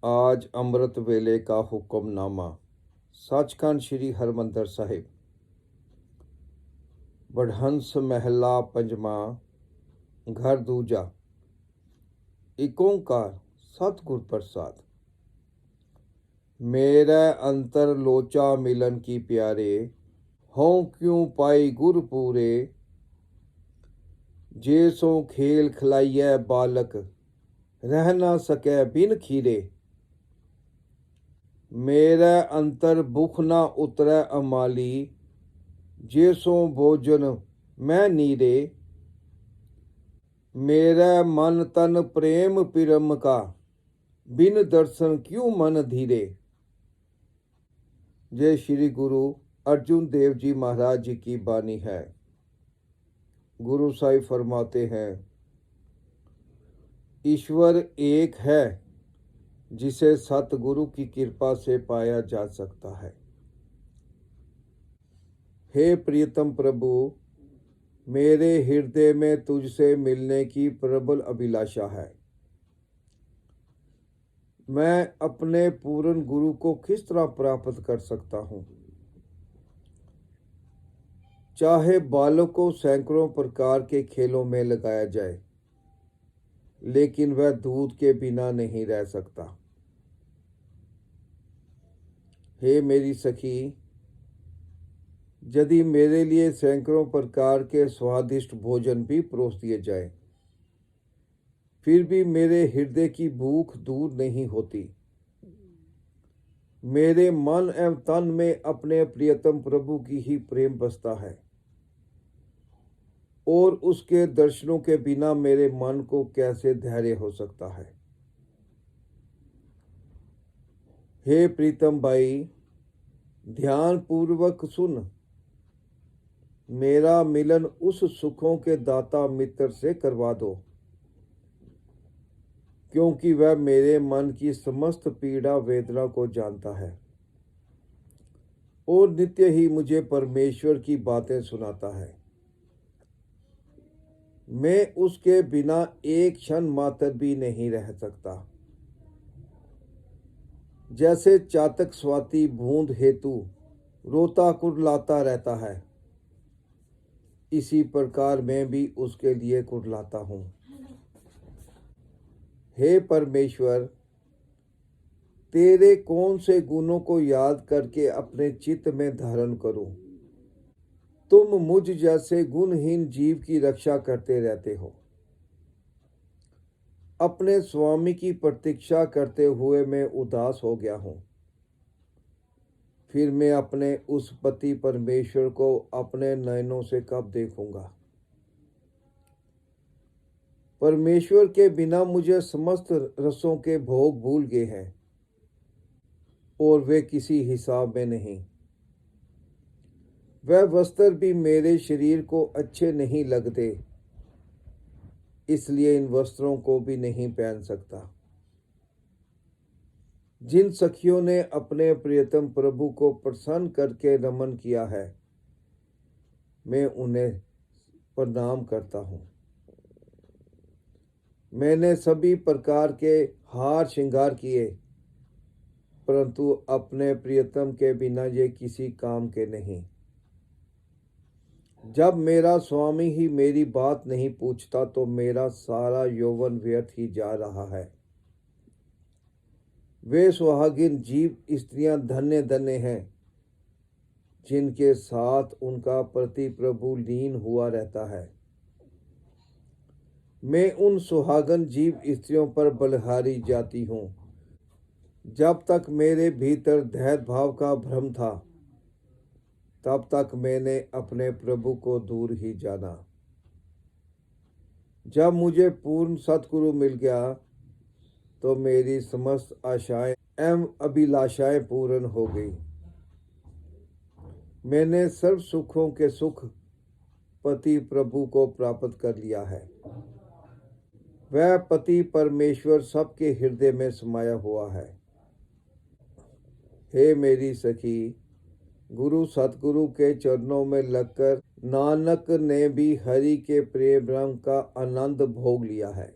आज ਅੰਮ੍ਰਿਤ ਵੇਲੇ का हुक्मनामा सचखंड श्री हरमंदर साहिब बड़हंस महला पंजवा घर दूजा एक ओंकार सतगुर प्रसाद। मेरा अंतर लोचा मिलन की प्यारे हों क्यों पाई गुर पूरे जे सो खेल खिलाइए बालक रह ना सके बिन खीरे मेरा अंतर भुख ना उतरै अमाली जे सो भोजन मैं नीरे मेरा मन तन प्रेम पिरम का बिन दर्शन क्यों मन धीरे। जय श्री गुरु अर्जुन देव जी महाराज जी की बानी है। गुरु साहिब फरमाते हैं, ईश्वर एक है जिसे सतगुरु की कृपा से पाया जा सकता है। हे प्रियतम प्रभु, मेरे हृदय में तुझसे मिलने की प्रबल अभिलाषा है। मैं अपने पूर्ण गुरु को किस तरह प्राप्त कर सकता हूँ? चाहे बालक को सैकड़ों प्रकार के खेलों में लगाया जाए, लेकिन वह दूध के बिना नहीं रह सकता। हे मेरी सखी, यदि मेरे लिए सैकड़ों प्रकार के स्वादिष्ट भोजन भी परोस दिए जाए, फिर भी मेरे हृदय की भूख दूर नहीं होती। मेरे मन एवं तन में अपने प्रियतम प्रभु की ही प्रेम बसता है, और उसके दर्शनों के बिना मेरे मन को कैसे धैर्य हो सकता है। हे प्रीतम भाई, ध्यान पूर्वक सुन। मेरा मिलन उस सुखों के दाता मित्र से करवा दो, क्योंकि वह मेरे मन की समस्त पीड़ा वेदना को जानता है और नित्य ही मुझे परमेश्वर की बातें सुनाता है। मैं उसके बिना एक क्षण मात्र भी नहीं रह सकता। जैसे चातक स्वाति बूंद हेतु रोता कुरलाता रहता है, इसी प्रकार मैं भी उसके लिए कुरलाता हूँ। हे परमेश्वर, तेरे कौन से गुणों को याद करके अपने चित्त में धारण करूं? तुम मुझ जैसे गुणहीन जीव की रक्षा करते रहते हो। अपने स्वामी की प्रतीक्षा करते हुए मैं उदास हो गया हूं। फिर मैं अपने उस पति परमेश्वर को अपने नयनों से कब देखूंगा? परमेश्वर के बिना मुझे समस्त रसों के भोग भूल गए हैं, और वे किसी हिसाब में नहीं। वह वस्त्र भी मेरे शरीर को अच्छे नहीं लगते, इसलिए इन वस्त्रों को भी नहीं पहन सकता। जिन सखियों ने अपने प्रियतम प्रभु को प्रसन्न करके नमन किया है, मैं उन्हें प्रणाम करता हूँ। मैंने सभी प्रकार के हार श्रृंगार किए, परंतु अपने प्रियतम के बिना ये किसी काम के नहीं। जब मेरा स्वामी ही मेरी बात नहीं पूछता, तो मेरा सारा यौवन व्यर्थ ही जा रहा है। वे सुहागिन जीव स्त्रियां धन्य धन्य हैं, जिनके साथ उनका पति प्रभु लीन हुआ रहता है। मैं उन सुहागन जीव स्त्रियों पर बलिहारी जाती हूँ। जब तक मेरे भीतर दैव भाव का भ्रम था, तब तक मैंने अपने प्रभु को दूर ही जाना। जब मुझे पूर्ण सतगुरु मिल गया, तो मेरी समस्त आशाएं एवं अभिलाषाएं पूर्ण हो गई। मैंने सर्व सुखों के सुख पति प्रभु को प्राप्त कर लिया है। वह पति परमेश्वर सबके हृदय में समाया हुआ है। हे मेरी सखी, गुरु सतगुरु के चरणों में लगकर नानक ने भी हरि के प्रेम रंग का आनंद भोग लिया है।